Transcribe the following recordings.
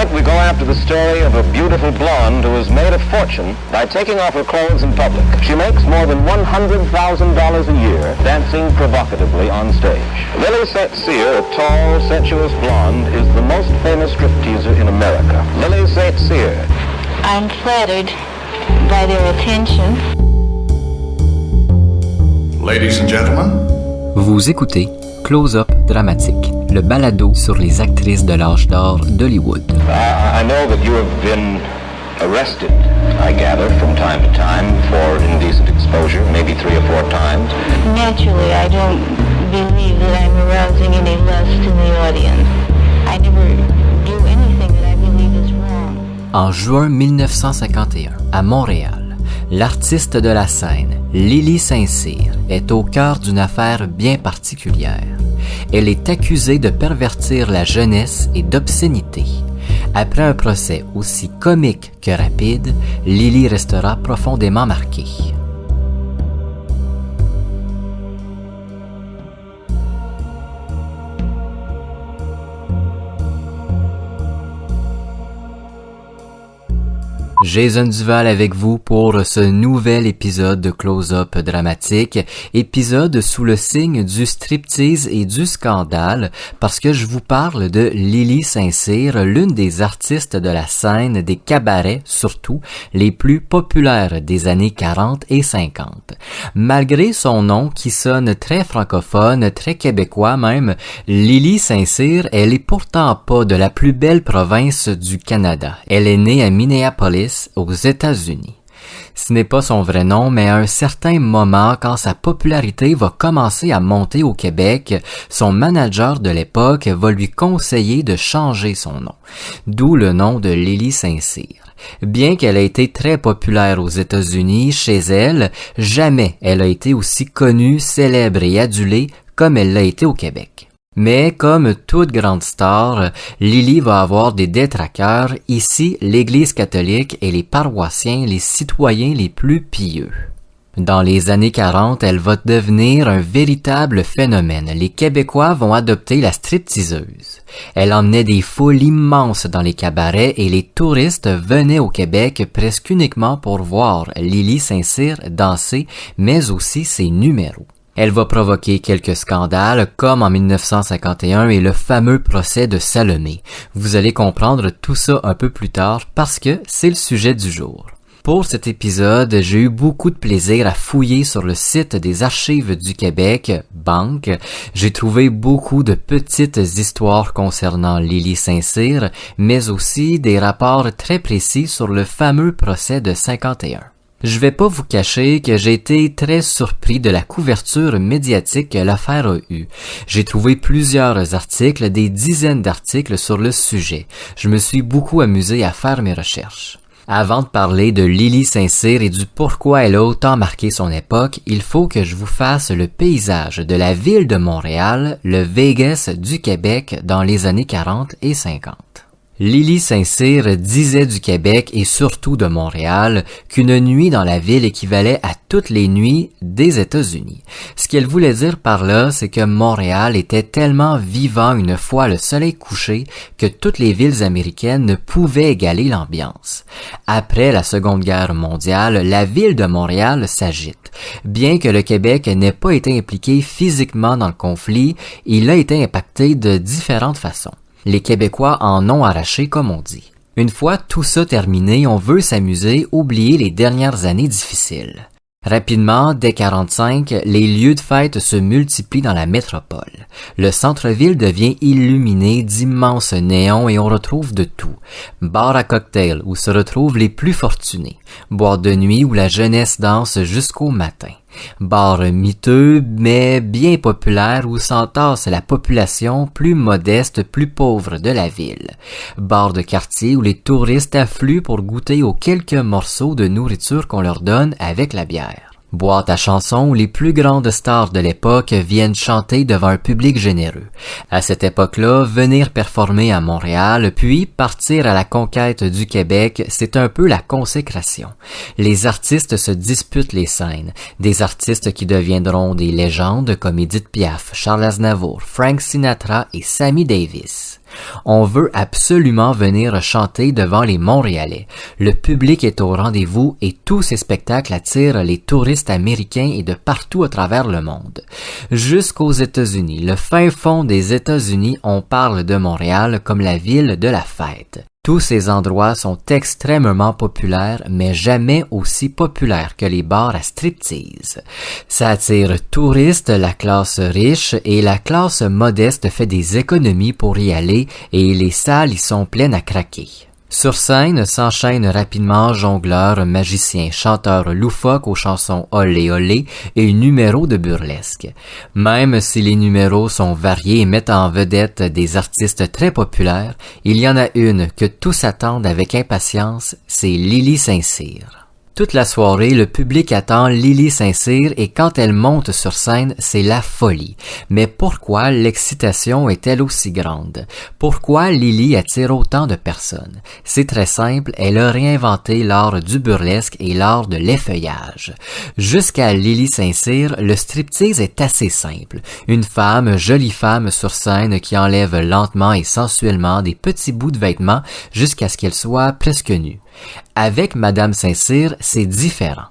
Tonight we go after the story of a beautiful blonde who has made a fortune by taking off her clothes in public. She makes more than $100,000 a year dancing provocatively on stage. Lily St. Cyr, a tall, sensuous blonde, is the most famous stripteaser in America. Lily St. Cyr. I'm flattered by their attention. Ladies and gentlemen. Vous écoutez Close-Up Dramatique, le balado sur les actrices de l'âge d'or d'Hollywood. I know that you have been arrested, I gather, from time to time for indecent exposure, maybe 3 or 4 times. Naturally, I don't believe that I'm arousing any lust in the audience. I never do anything that I believe is wrong. En juin 1951, à Montréal, l'artiste de la scène, Lily St. Cyr, est au cœur d'une affaire bien particulière. Elle est accusée de pervertir la jeunesse et d'obscénité. Après un procès aussi comique que rapide, Lily restera profondément marquée. Jason Duval avec vous pour ce nouvel épisode de Close-Up Dramatique, épisode sous le signe du striptease et du scandale, parce que je vous parle de Lily St. Cyr, l'une des artistes de la scène des cabarets, surtout les plus populaires des années 40 et 50. Malgré son nom qui sonne très francophone, très québécois même, Lily St. Cyr, elle est pourtant pas de la plus belle province du Canada. Elle est née à Minneapolis, aux États-Unis. Ce n'est pas son vrai nom, mais à un certain moment, quand sa popularité va commencer à monter au Québec, son manager de l'époque va lui conseiller de changer son nom. D'où le nom de Lily St. Cyr. Bien qu'elle ait été très populaire aux États-Unis, chez elle, jamais elle a été aussi connue, célèbre et adulée comme elle l'a été au Québec. Mais comme toute grande star, Lily va avoir des détracteurs, ici l'Église catholique et les paroissiens, les citoyens les plus pieux. Dans les années 40, elle va devenir un véritable phénomène. Les Québécois vont adopter la stripteaseuse. Elle emmenait des foules immenses dans les cabarets et les touristes venaient au Québec presque uniquement pour voir Lily St. Cyr danser, mais aussi ses numéros. Elle va provoquer quelques scandales, comme en 1951 et le fameux procès de Salomé. Vous allez comprendre tout ça un peu plus tard parce que c'est le sujet du jour. Pour cet épisode, j'ai eu beaucoup de plaisir à fouiller sur le site des Archives du Québec, Banque. J'ai trouvé beaucoup de petites histoires concernant Lily St. Cyr, mais aussi des rapports très précis sur le fameux procès de 51. Je vais pas vous cacher que j'ai été très surpris de la couverture médiatique que l'affaire a eue. J'ai trouvé plusieurs articles, des dizaines d'articles sur le sujet. Je me suis beaucoup amusé à faire mes recherches. Avant de parler de Lily St. Cyr et du pourquoi elle a autant marqué son époque, il faut que je vous fasse le paysage de la ville de Montréal, le Vegas du Québec dans les années 40 et 50. Lily St. Cyr disait du Québec et surtout de Montréal qu'une nuit dans la ville équivalait à toutes les nuits des États-Unis. Ce qu'elle voulait dire par là, c'est que Montréal était tellement vivant une fois le soleil couché que toutes les villes américaines ne pouvaient égaler l'ambiance. Après la Seconde Guerre mondiale, la ville de Montréal s'agite. Bien que le Québec n'ait pas été impliqué physiquement dans le conflit, il a été impacté de différentes façons. Les Québécois en ont arraché, comme on dit. Une fois tout ça terminé, on veut s'amuser, oublier les dernières années difficiles. Rapidement, dès 45, les lieux de fête se multiplient dans la métropole. Le centre-ville devient illuminé d'immenses néons et on retrouve de tout. Bar à cocktail où se retrouvent les plus fortunés. Boîte de nuit où la jeunesse danse jusqu'au matin. Bar miteux mais bien populaire où s'entasse la population plus modeste, plus pauvre de la ville. Bar de quartier où les touristes affluent pour goûter aux quelques morceaux de nourriture qu'on leur donne avec la bière. Boîte à chansons où les plus grandes stars de l'époque viennent chanter devant un public généreux. À cette époque-là, venir performer à Montréal, puis partir à la conquête du Québec, c'est un peu la consécration. Les artistes se disputent les scènes. Des artistes qui deviendront des légendes comme Édith Piaf, Charles Aznavour, Frank Sinatra et Sammy Davis. On veut absolument venir chanter devant les Montréalais. Le public est au rendez-vous et tous ces spectacles attirent les touristes américains et de partout à travers le monde. Jusqu'aux États-Unis, le fin fond des États-Unis, on parle de Montréal comme la ville de la fête. Tous ces endroits sont extrêmement populaires, mais jamais aussi populaires que les bars à striptease. Ça attire touristes, la classe riche et la classe modeste fait des économies pour y aller et les salles y sont pleines à craquer. Sur scène s'enchaînent rapidement jongleurs, magiciens, chanteurs loufoques aux chansons olé olé et numéros de burlesque. Même si les numéros sont variés et mettent en vedette des artistes très populaires, il y en a une que tous attendent avec impatience, c'est Lili Saint-Cyr. Toute la soirée, le public attend Lili Saint-Cyr et quand elle monte sur scène, c'est la folie. Mais pourquoi l'excitation est-elle aussi grande? Pourquoi Lili attire autant de personnes? C'est très simple, elle a réinventé l'art du burlesque et l'art de l'effeuillage. Jusqu'à Lili Saint-Cyr, le striptease est assez simple. Une femme, jolie femme sur scène qui enlève lentement et sensuellement des petits bouts de vêtements jusqu'à ce qu'elle soit presque nue. Avec Madame Saint-Cyr, c'est différent.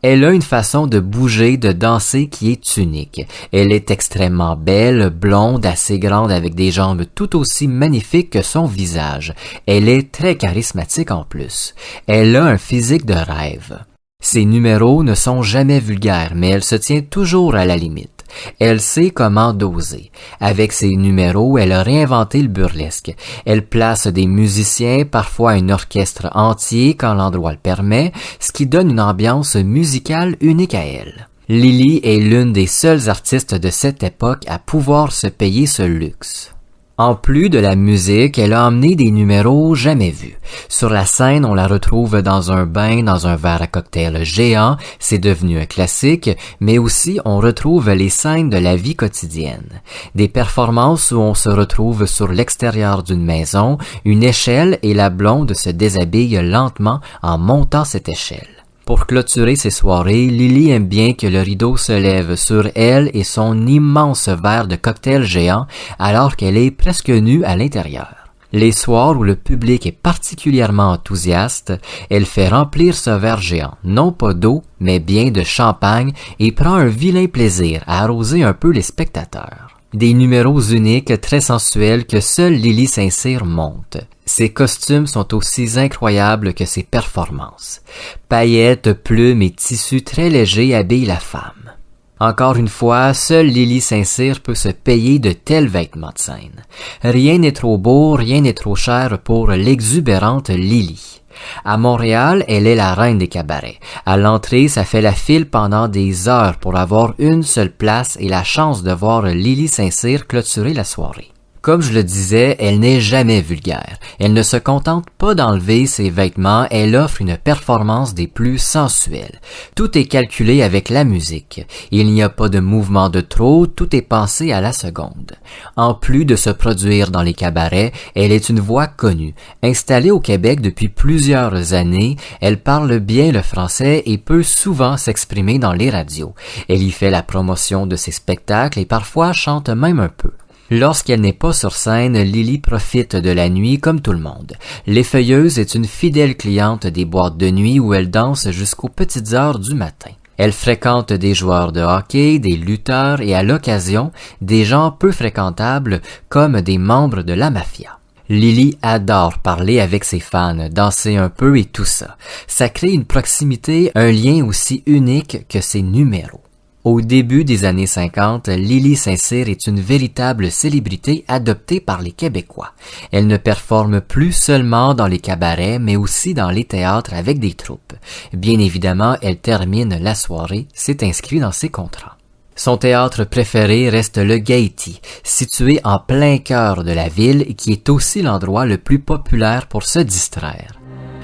Elle a une façon de bouger, de danser qui est unique. Elle est extrêmement belle, blonde, assez grande avec des jambes tout aussi magnifiques que son visage. Elle est très charismatique en plus. Elle a un physique de rêve. Ses numéros ne sont jamais vulgaires, mais elle se tient toujours à la limite. Elle sait comment doser. Avec ses numéros, elle a réinventé le burlesque. Elle place des musiciens, parfois un orchestre entier quand l'endroit le permet, ce qui donne une ambiance musicale unique à elle. Lili est l'une des seules artistes de cette époque à pouvoir se payer ce luxe. En plus de la musique, elle a emmené des numéros jamais vus. Sur la scène, on la retrouve dans un bain, dans un verre à cocktail géant, c'est devenu un classique, mais aussi on retrouve les scènes de la vie quotidienne. Des performances où on se retrouve sur l'extérieur d'une maison, une échelle et la blonde se déshabille lentement en montant cette échelle. Pour clôturer ces soirées, Lili aime bien que le rideau se lève sur elle et son immense verre de cocktail géant alors qu'elle est presque nue à l'intérieur. Les soirs où le public est particulièrement enthousiaste, elle fait remplir ce verre géant, non pas d'eau, mais bien de champagne et prend un vilain plaisir à arroser un peu les spectateurs. Des numéros uniques, très sensuels que seule Lili Saint-Cyr monte. Ses costumes sont aussi incroyables que ses performances. Paillettes, plumes et tissus très légers habillent la femme. Encore une fois, seule Lili Saint-Cyr peut se payer de tels vêtements de scène. Rien n'est trop beau, rien n'est trop cher pour l'exubérante Lili. À Montréal, elle est la reine des cabarets. À l'entrée, ça fait la file pendant des heures pour avoir une seule place et la chance de voir Lili Saint-Cyr clôturer la soirée. Comme je le disais, elle n'est jamais vulgaire. Elle ne se contente pas d'enlever ses vêtements, elle offre une performance des plus sensuelles. Tout est calculé avec la musique. Il n'y a pas de mouvement de trop, tout est pensé à la seconde. En plus de se produire dans les cabarets, elle est une voix connue. Installée au Québec depuis plusieurs années, elle parle bien le français et peut souvent s'exprimer dans les radios. Elle y fait la promotion de ses spectacles et parfois chante même un peu. Lorsqu'elle n'est pas sur scène, Lili profite de la nuit comme tout le monde. L'effeuilleuse est une fidèle cliente des boîtes de nuit où elle danse jusqu'aux petites heures du matin. Elle fréquente des joueurs de hockey, des lutteurs et à l'occasion, des gens peu fréquentables comme des membres de la mafia. Lili adore parler avec ses fans, danser un peu et tout ça. Ça crée une proximité, un lien aussi unique que ses numéros. Au début des années 50, Lili Saint-Cyr est une véritable célébrité adoptée par les Québécois. Elle ne performe plus seulement dans les cabarets, mais aussi dans les théâtres avec des troupes. Bien évidemment, elle termine la soirée, c'est inscrit dans ses contrats. Son théâtre préféré reste le Gaiety, situé en plein cœur de la ville et qui est aussi l'endroit le plus populaire pour se distraire.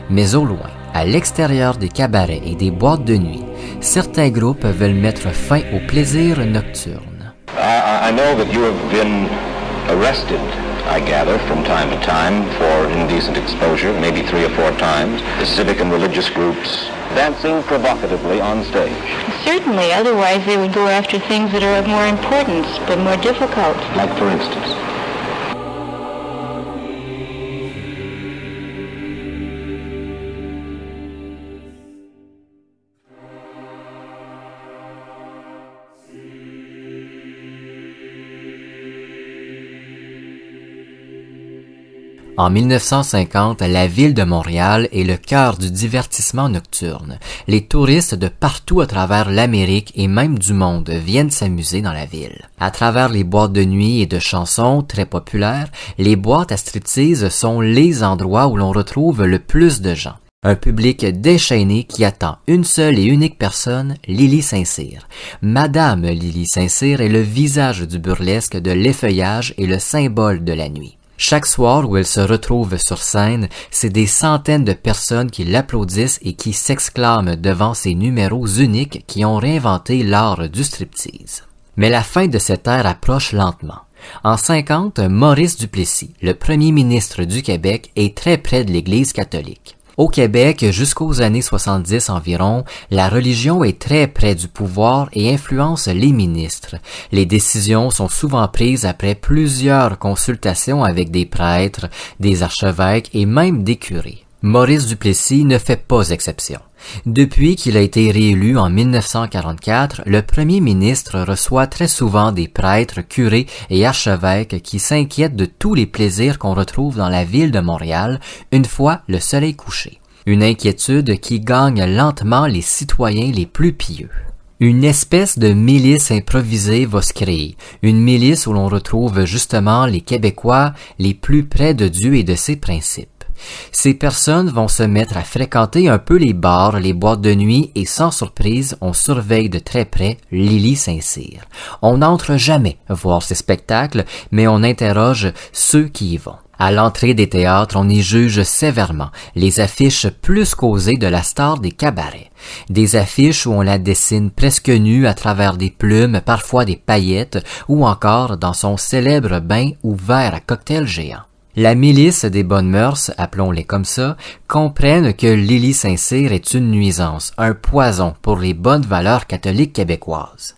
Mais au loin, à l'extérieur des cabarets et des boîtes de nuit, certains groupes veulent mettre fin au plaisir nocturne. I know that you have been arrested, I gather, from time to time for indecent exposure, maybe 3 or 4 times. The civic and religious groups dancing provocatively on stage. Certainly, otherwise they would go after things that are of more importance, but more difficult. Like for instance? En 1950, la ville de Montréal est le cœur du divertissement nocturne. Les touristes de partout à travers l'Amérique et même du monde viennent s'amuser dans la ville. À travers les boîtes de nuit et de chansons très populaires, les boîtes à striptease sont les endroits où l'on retrouve le plus de gens. Un public déchaîné qui attend une seule et unique personne, Lily Saint-Cyr. Madame Lily Saint-Cyr est le visage du burlesque, de l'effeuillage et le symbole de la nuit. Chaque soir où elle se retrouve sur scène, c'est des centaines de personnes qui l'applaudissent et qui s'exclament devant ces numéros uniques qui ont réinventé l'art du striptease. Mais la fin de cette ère approche lentement. En 50, Maurice Duplessis, le premier ministre du Québec, est très près de l'Église catholique. Au Québec, jusqu'aux années 70 environ, la religion est très près du pouvoir et influence les ministres. Les décisions sont souvent prises après plusieurs consultations avec des prêtres, des archevêques et même des curés. Maurice Duplessis ne fait pas exception. Depuis qu'il a été réélu en 1944, le premier ministre reçoit très souvent des prêtres, curés et archevêques qui s'inquiètent de tous les plaisirs qu'on retrouve dans la ville de Montréal une fois le soleil couché. Une inquiétude qui gagne lentement les citoyens les plus pieux. Une espèce de milice improvisée va se créer, une milice où l'on retrouve justement les Québécois les plus près de Dieu et de ses principes. Ces personnes vont se mettre à fréquenter un peu les bars, les boîtes de nuit et sans surprise, on surveille de très près Lily Saint-Cyr. On n'entre jamais voir ces spectacles, mais on interroge ceux qui y vont. À l'entrée des théâtres, on y juge sévèrement les affiches plus causées de la star des cabarets. Des affiches où on la dessine presque nue à travers des plumes, parfois des paillettes, ou encore dans son célèbre bain ou verre à cocktail géant. La milice des bonnes mœurs, appelons-les comme ça, comprennent que Lily Saint-Cyr est une nuisance, un poison pour les bonnes valeurs catholiques québécoises.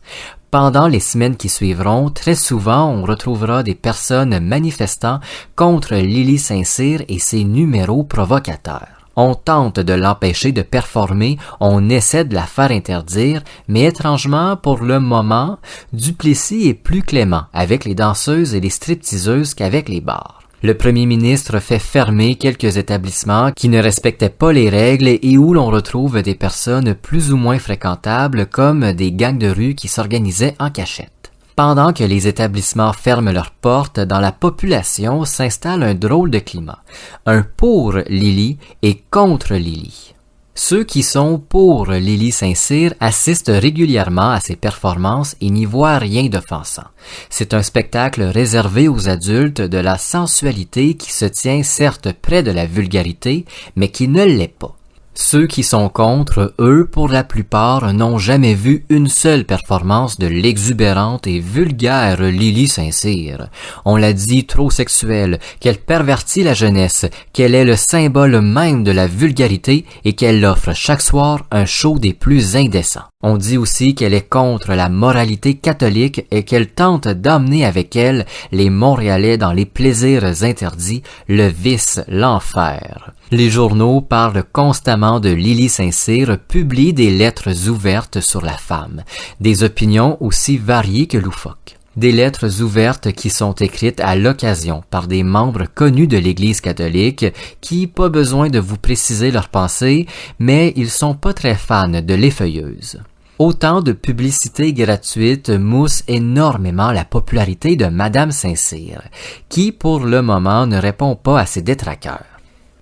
Pendant les semaines qui suivront, très souvent on retrouvera des personnes manifestant contre Lily Saint-Cyr et ses numéros provocateurs. On tente de l'empêcher de performer, on essaie de la faire interdire, mais étrangement, pour le moment, Duplessis est plus clément avec les danseuses et les stripteaseuses qu'avec les bars. Le premier ministre fait fermer quelques établissements qui ne respectaient pas les règles et où l'on retrouve des personnes plus ou moins fréquentables comme des gangs de rue qui s'organisaient en cachette. Pendant que les établissements ferment leurs portes, dans la population s'installe un drôle de climat. Un pour Lily et contre Lily. Ceux qui sont pour Lily Saint-Cyr assistent régulièrement à ses performances et n'y voient rien d'offensant. C'est un spectacle réservé aux adultes de la sensualité qui se tient certes près de la vulgarité, mais qui ne l'est pas. Ceux qui sont contre, eux, pour la plupart, n'ont jamais vu une seule performance de l'exubérante et vulgaire Lily Saint-Cyr. On l'a dit trop sexuelle, qu'elle pervertit la jeunesse, qu'elle est le symbole même de la vulgarité et qu'elle offre chaque soir un show des plus indécents. On dit aussi qu'elle est contre la moralité catholique et qu'elle tente d'emmener avec elle les Montréalais dans les plaisirs interdits, le vice, l'enfer. Les journaux parlent constamment de Lily Saint-Cyr, publient des lettres ouvertes sur la femme, des opinions aussi variées que loufoques. Des lettres ouvertes qui sont écrites à l'occasion par des membres connus de l'Église catholique qui, pas besoin de vous préciser leurs pensées, mais ils sont pas très fans de l'effeuilleuse. Autant de publicité gratuite mousse énormément la popularité de Madame Saint-Cyr, qui pour le moment ne répond pas à ses détracteurs.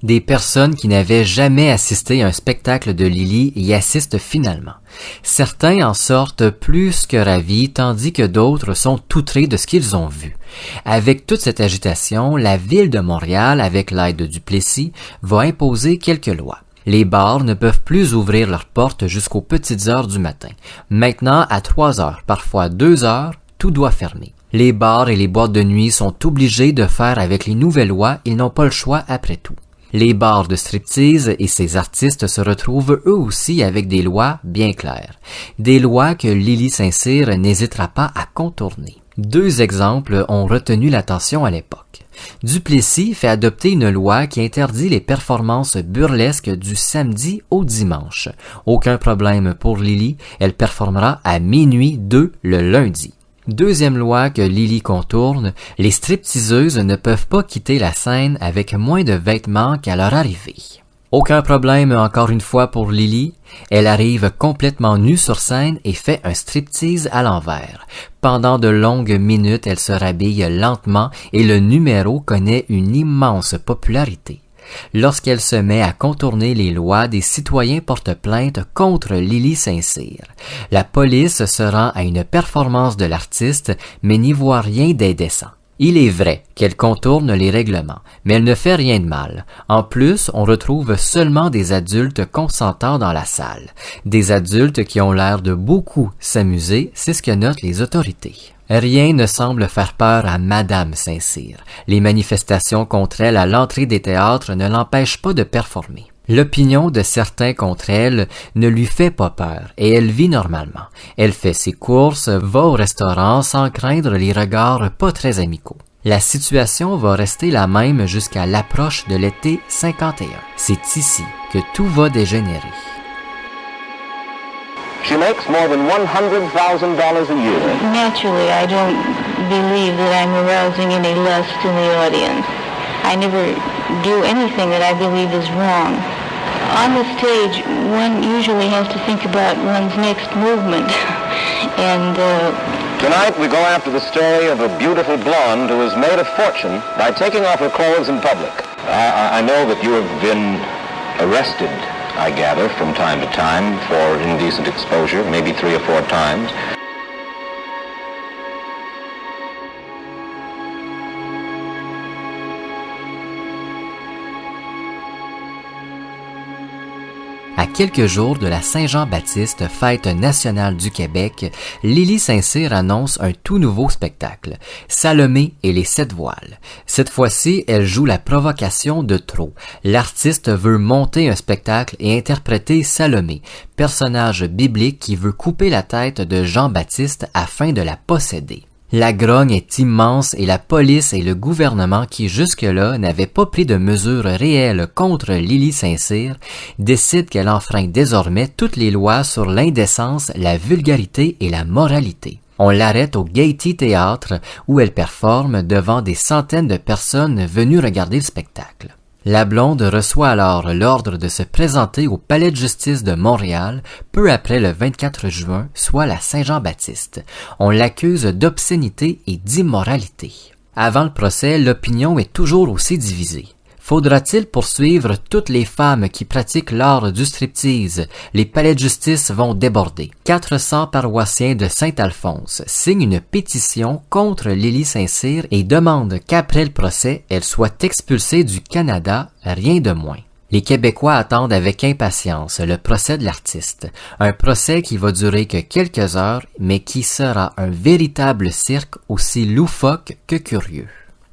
Des personnes qui n'avaient jamais assisté à un spectacle de Lily y assistent finalement. Certains en sortent plus que ravis, tandis que d'autres sont outrés de ce qu'ils ont vu. Avec toute cette agitation, la ville de Montréal, avec l'aide de Duplessis, va imposer quelques lois. Les bars ne peuvent plus ouvrir leurs portes jusqu'aux petites heures du matin. Maintenant, à 3 heures, parfois 2 heures, tout doit fermer. Les bars et les boîtes de nuit sont obligés de faire avec les nouvelles lois, ils n'ont pas le choix après tout. Les bars de striptease et ses artistes se retrouvent eux aussi avec des lois bien claires. Des lois que Lily Saint-Cyr n'hésitera pas à contourner. 2 exemples ont retenu l'attention à l'époque. Duplessis fait adopter une loi qui interdit les performances burlesques du samedi au dimanche. Aucun problème pour Lily, elle performera à minuit 2 le lundi. Deuxième loi que Lily contourne, les stripteaseuses ne peuvent pas quitter la scène avec moins de vêtements qu'à leur arrivée. Aucun problème encore une fois pour Lily, elle arrive complètement nue sur scène et fait un striptease à l'envers. Pendant de longues minutes, elle se rhabille lentement et le numéro connaît une immense popularité. Lorsqu'elle se met à contourner les lois, des citoyens portent plainte contre Lily St-Cyr. La police se rend à une performance de l'artiste, mais n'y voit rien d'indécent. Il est vrai qu'elle contourne les règlements, mais elle ne fait rien de mal. En plus, on retrouve seulement des adultes consentants dans la salle. Des adultes qui ont l'air de beaucoup s'amuser, c'est ce que notent les autorités. Rien ne semble faire peur à Madame St-Cyr. Les manifestations contre elle à l'entrée des théâtres ne l'empêchent pas de performer. L'opinion de certains contre elle ne lui fait pas peur et elle vit normalement. Elle fait ses courses, va au restaurant sans craindre les regards pas très amicaux. La situation va rester la même jusqu'à l'approche de l'été 51. C'est ici que tout va dégénérer. She makes more than $100,000 a year. Naturally, I don't believe that I'm arousing any lust in the audience. I never do anything that I believe is wrong. On the stage, one usually has to think about one's next movement. And Tonight we go after the story of a beautiful blonde who has made a fortune by taking off her clothes in public. I know that you have been arrested, I gather, from time to time for indecent exposure, maybe 3 or 4 times. À quelques jours de la Saint-Jean-Baptiste, fête nationale du Québec, Lily St-Cyr annonce un tout nouveau spectacle, Salomé et les 7 voiles. Cette fois-ci, elle joue la provocation de trop. L'artiste veut monter un spectacle et interpréter Salomé, personnage biblique qui veut couper la tête de Jean-Baptiste afin de la posséder. La grogne est immense et la police et le gouvernement qui jusque-là n'avaient pas pris de mesures réelles contre Lily St-Cyr décident qu'elle enfreint désormais toutes les lois sur l'indécence, la vulgarité et la moralité. On l'arrête au Gaiety Theatre où elle performe devant des centaines de personnes venues regarder le spectacle. La blonde reçoit alors l'ordre de se présenter au Palais de justice de Montréal peu après le 24 juin, soit la Saint-Jean-Baptiste. On l'accuse d'obscénité et d'immoralité. Avant le procès, l'opinion est toujours aussi divisée. Faudra-t-il poursuivre toutes les femmes qui pratiquent l'art du striptease? Les palais de justice vont déborder. 400 paroissiens de Saint-Alphonse signent une pétition contre Lily St-Cyr et demandent qu'après le procès, elle soit expulsée du Canada, rien de moins. Les Québécois attendent avec impatience le procès de l'artiste, un procès qui va durer que quelques heures, mais qui sera un véritable cirque aussi loufoque que curieux.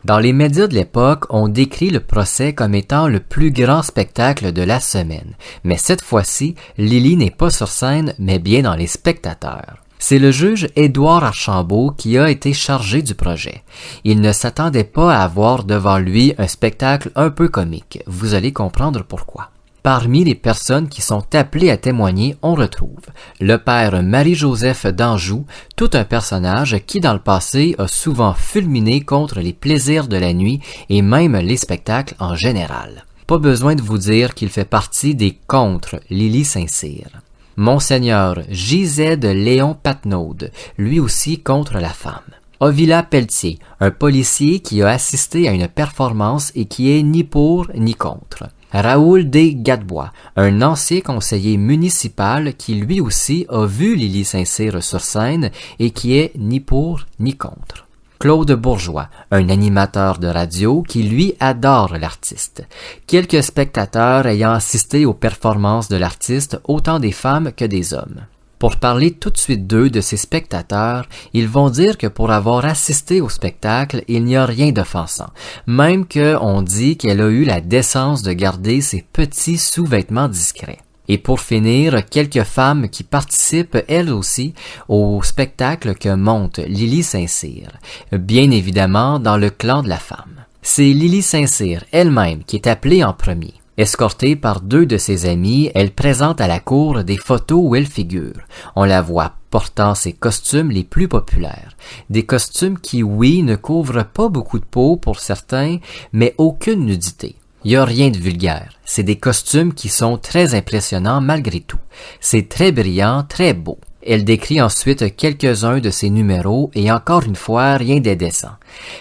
Dans les médias de l'époque, on décrit le procès comme étant le plus grand spectacle de la semaine. Mais cette fois-ci, Lily n'est pas sur scène, mais bien dans les spectateurs. C'est le juge Édouard Archambault qui a été chargé du projet. Il ne s'attendait pas à avoir devant lui un spectacle un peu comique. Vous allez comprendre pourquoi. Parmi les personnes qui sont appelées à témoigner, on retrouve le père Marie-Joseph d'Anjou, tout un personnage qui dans le passé a souvent fulminé contre les plaisirs de la nuit et même les spectacles en général. Pas besoin de vous dire qu'il fait partie des contre Lily St-Cyr. Monseigneur J.Z. Léon Patnaud, lui aussi contre la femme. Ovila Pelletier, un policier qui a assisté à une performance et qui est ni pour ni contre. Raoul D. Gadebois, un ancien conseiller municipal qui lui aussi a vu Lily St-Cyr sur scène et qui est ni pour ni contre. Claude Bourgeois, un animateur de radio qui lui adore l'artiste. Quelques spectateurs ayant assisté aux performances de l'artiste, autant des femmes que des hommes. Pour parler tout de suite d'eux, de ces spectateurs, ils vont dire que pour avoir assisté au spectacle, il n'y a rien d'offensant. Même qu'on dit qu'elle a eu la décence de garder ses petits sous-vêtements discrets. Et pour finir, quelques femmes qui participent elles aussi au spectacle que monte Lily St-Cyr. Bien évidemment dans le clan de la femme. C'est Lily St-Cyr elle-même qui est appelée en premier. Escortée par 2 de ses amis, elle présente à la cour des photos où elle figure. On la voit portant ses costumes les plus populaires. Des costumes qui, oui, ne couvrent pas beaucoup de peau pour certains, mais aucune nudité. Il n'y a rien de vulgaire. C'est des costumes qui sont très impressionnants malgré tout. C'est très brillant, très beau. Elle décrit ensuite quelques-uns de ses numéros et encore une fois, rien d'indécent.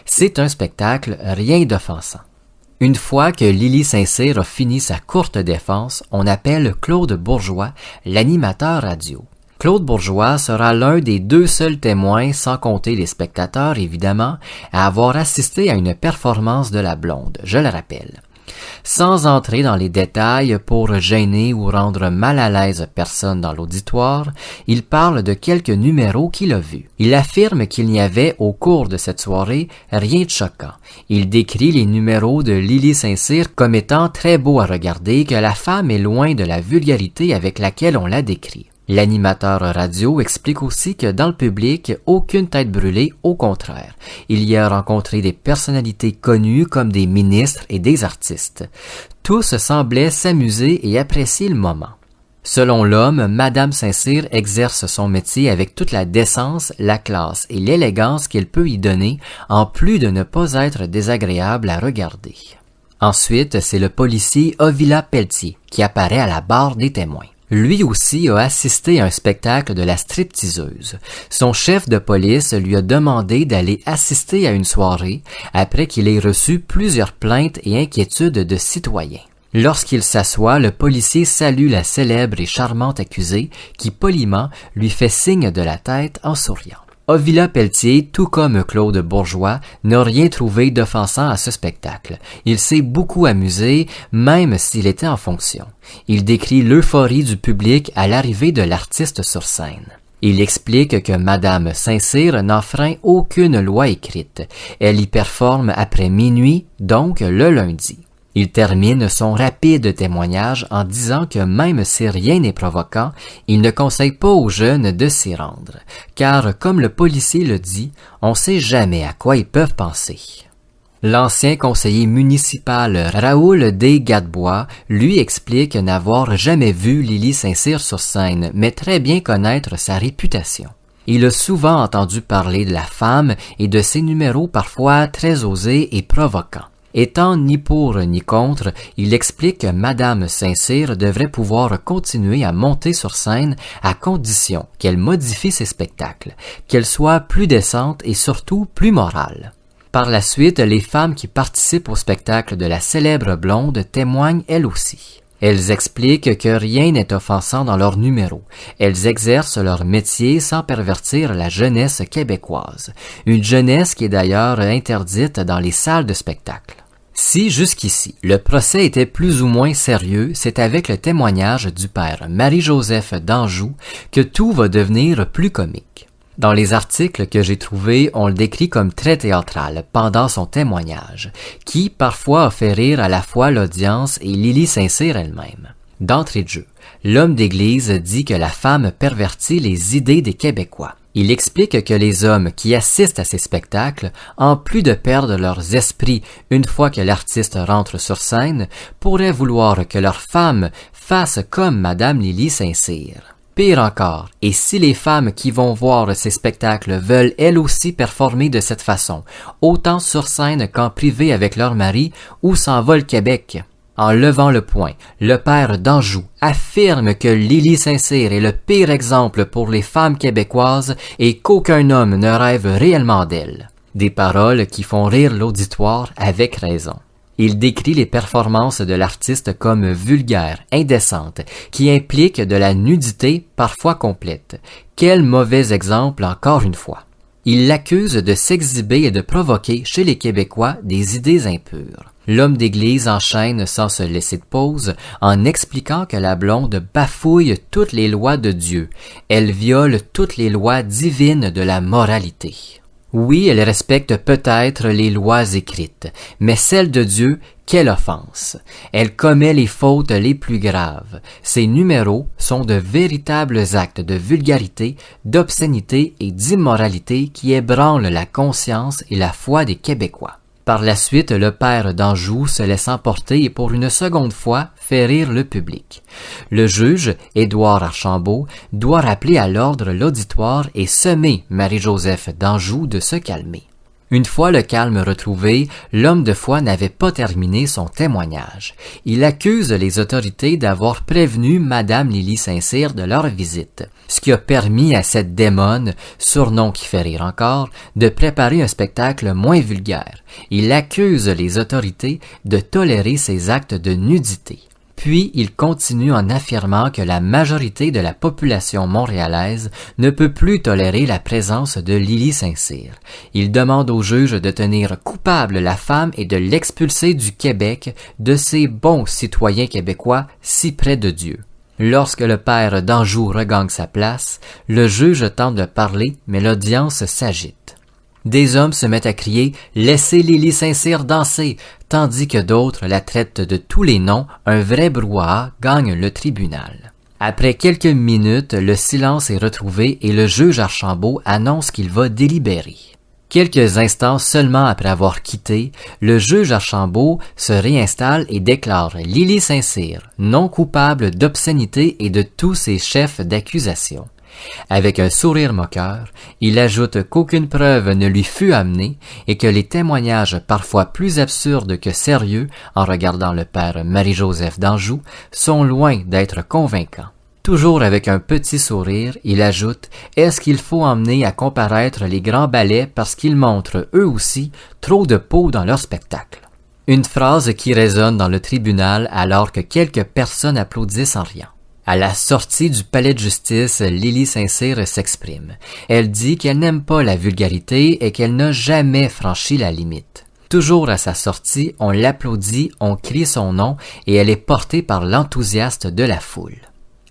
C'est un spectacle, rien d'offensant. Une fois que Lily Saint-Cyr a fini sa courte défense, on appelle Claude Bourgeois, l'animateur radio. Claude Bourgeois sera l'un des 2 seuls témoins, sans compter les spectateurs évidemment, à avoir assisté à une performance de la blonde, je le rappelle. Sans entrer dans les détails pour gêner ou rendre mal à l'aise personne dans l'auditoire, il parle de quelques numéros qu'il a vus. Il affirme qu'il n'y avait au cours de cette soirée rien de choquant. Il décrit les numéros de Lily Saint-Cyr comme étant très beaux à regarder, que la femme est loin de la vulgarité avec laquelle on la décrit. L'animateur radio explique aussi que dans le public, aucune tête brûlée, au contraire. Il y a rencontré des personnalités connues comme des ministres et des artistes. Tous semblaient s'amuser et apprécier le moment. Selon l'homme, Madame Saint-Cyr exerce son métier avec toute la décence, la classe et l'élégance qu'elle peut y donner, en plus de ne pas être désagréable à regarder. Ensuite, c'est le policier Ovila Pelletier qui apparaît à la barre des témoins. Lui aussi a assisté à un spectacle de la stripteaseuse. Son chef de police lui a demandé d'aller assister à une soirée après qu'il ait reçu plusieurs plaintes et inquiétudes de citoyens. Lorsqu'il s'assoit, le policier salue la célèbre et charmante accusée qui poliment lui fait signe de la tête en souriant. Ovila Pelletier, tout comme Claude Bourgeois, n'a rien trouvé d'offensant à ce spectacle. Il s'est beaucoup amusé, même s'il était en fonction. Il décrit l'euphorie du public à l'arrivée de l'artiste sur scène. Il explique que Madame Saint-Cyr n'enfreint aucune loi écrite. Elle y performe après minuit, donc le lundi. Il termine son rapide témoignage en disant que même si rien n'est provoquant, il ne conseille pas aux jeunes de s'y rendre, car comme le policier le dit, on sait jamais à quoi ils peuvent penser. L'ancien conseiller municipal Raoul D. Gadebois lui explique n'avoir jamais vu Lily Saint-Cyr sur scène, mais très bien connaître sa réputation. Il a souvent entendu parler de la femme et de ses numéros parfois très osés et provocants. Étant ni pour ni contre, il explique que Madame Saint-Cyr devrait pouvoir continuer à monter sur scène à condition qu'elle modifie ses spectacles, qu'elle soit plus décente et surtout plus morale. Par la suite, les femmes qui participent au spectacle de la célèbre blonde témoignent elles aussi. Elles expliquent que rien n'est offensant dans leurs numéros. Elles exercent leur métier sans pervertir la jeunesse québécoise, une jeunesse qui est d'ailleurs interdite dans les salles de spectacle. Si jusqu'ici, le procès était plus ou moins sérieux, c'est avec le témoignage du père Marie-Joseph d'Anjou que tout va devenir plus comique. Dans les articles que j'ai trouvés, on le décrit comme très théâtral pendant son témoignage, qui parfois a fait rire à la fois l'audience et Lily Saint-Cyr elle-même. D'entrée de jeu, l'homme d'église dit que la femme pervertit les idées des Québécois. Il explique que les hommes qui assistent à ces spectacles, en plus de perdre leurs esprits une fois que l'artiste rentre sur scène, pourraient vouloir que leurs femmes fassent comme Madame Lily Saint-Cyr. Pire encore, et si les femmes qui vont voir ces spectacles veulent elles aussi performer de cette façon, autant sur scène qu'en privé avec leur mari, où s'en va le Québec? En levant le poing, le père d'Anjou affirme que Lily Saint-Cyr est le pire exemple pour les femmes québécoises et qu'aucun homme ne rêve réellement d'elle. Des paroles qui font rire l'auditoire avec raison. Il décrit les performances de l'artiste comme vulgaires, indécentes, qui impliquent de la nudité parfois complète. Quel mauvais exemple encore une fois. Il l'accuse de s'exhiber et de provoquer chez les Québécois des idées impures. L'homme d'église enchaîne sans se laisser de pause en expliquant que la blonde bafouille toutes les lois de Dieu. Elle viole toutes les lois divines de la moralité. Oui, elle respecte peut-être les lois écrites, mais celles de Dieu, quelle offense! Elle commet les fautes les plus graves. Ses numéros sont de véritables actes de vulgarité, d'obscénité et d'immoralité qui ébranlent la conscience et la foi des Québécois. Par la suite, le père d'Anjou se laisse emporter et pour une seconde fois fait rire le public. Le juge, Édouard Archambault, doit rappeler à l'ordre l'auditoire et semer Marie-Joseph d'Anjou de se calmer. Une fois le calme retrouvé, l'homme de foi n'avait pas terminé son témoignage. Il accuse les autorités d'avoir prévenu Madame Lily Saint-Cyr de leur visite, ce qui a permis à cette démone, surnom qui fait rire encore, de préparer un spectacle moins vulgaire. Il accuse les autorités de tolérer ces actes de nudité. Puis il continue en affirmant que la majorité de la population montréalaise ne peut plus tolérer la présence de Lily Saint-Cyr. Il demande au juge de tenir coupable la femme et de l'expulser du Québec, de ces bons citoyens québécois si près de Dieu. Lorsque le père d'Anjou regagne sa place, le juge tente de parler, mais l'audience s'agite. Des hommes se mettent à crier « Laissez Lily Saint-Cyr danser !» tandis que d'autres la traitent de tous les noms. Un vrai brouhaha gagne le tribunal. Après quelques minutes, le silence est retrouvé et le juge Archambault annonce qu'il va délibérer. Quelques instants seulement après avoir quitté, le juge Archambault se réinstalle et déclare Lily Saint-Cyr non coupable d'obscénité et de tous ses chefs d'accusation. Avec un sourire moqueur, il ajoute qu'aucune preuve ne lui fut amenée et que les témoignages parfois plus absurdes que sérieux, en regardant le père Marie-Joseph d'Anjou, sont loin d'être convaincants. Toujours avec un petit sourire, il ajoute « Est-ce qu'il faut emmener à comparaître les grands ballets parce qu'ils montrent, eux aussi, trop de peau dans leur spectacle ?» Une phrase qui résonne dans le tribunal alors que quelques personnes applaudissent en riant. À la sortie du palais de justice, Lily Saint-Cyr s'exprime. Elle dit qu'elle n'aime pas la vulgarité et qu'elle n'a jamais franchi la limite. Toujours à sa sortie, on l'applaudit, on crie son nom et elle est portée par l'enthousiasme de la foule.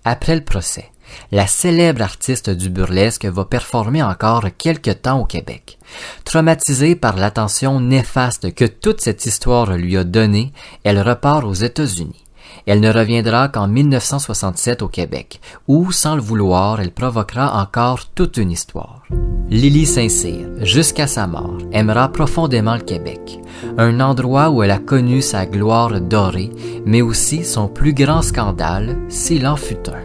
Après le procès, la célèbre artiste du burlesque va performer encore quelque temps au Québec. Traumatisée par l'attention néfaste que toute cette histoire lui a donnée, elle repart aux États-Unis. Elle ne reviendra qu'en 1967 au Québec, où, sans le vouloir, elle provoquera encore toute une histoire. Lily Saint-Cyr, jusqu'à sa mort, aimera profondément le Québec, un endroit où elle a connu sa gloire dorée, mais aussi son plus grand scandale, s'il en fut un.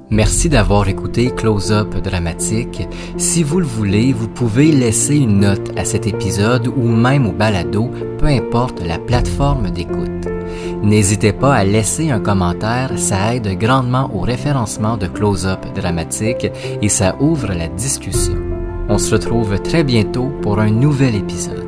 Merci d'avoir écouté Close-Up Dramatique. Si vous le voulez, vous pouvez laisser une note à cet épisode ou même au balado, peu importe la plateforme d'écoute. N'hésitez pas à laisser un commentaire, ça aide grandement au référencement de Close-Up Dramatique et ça ouvre la discussion. On se retrouve très bientôt pour un nouvel épisode.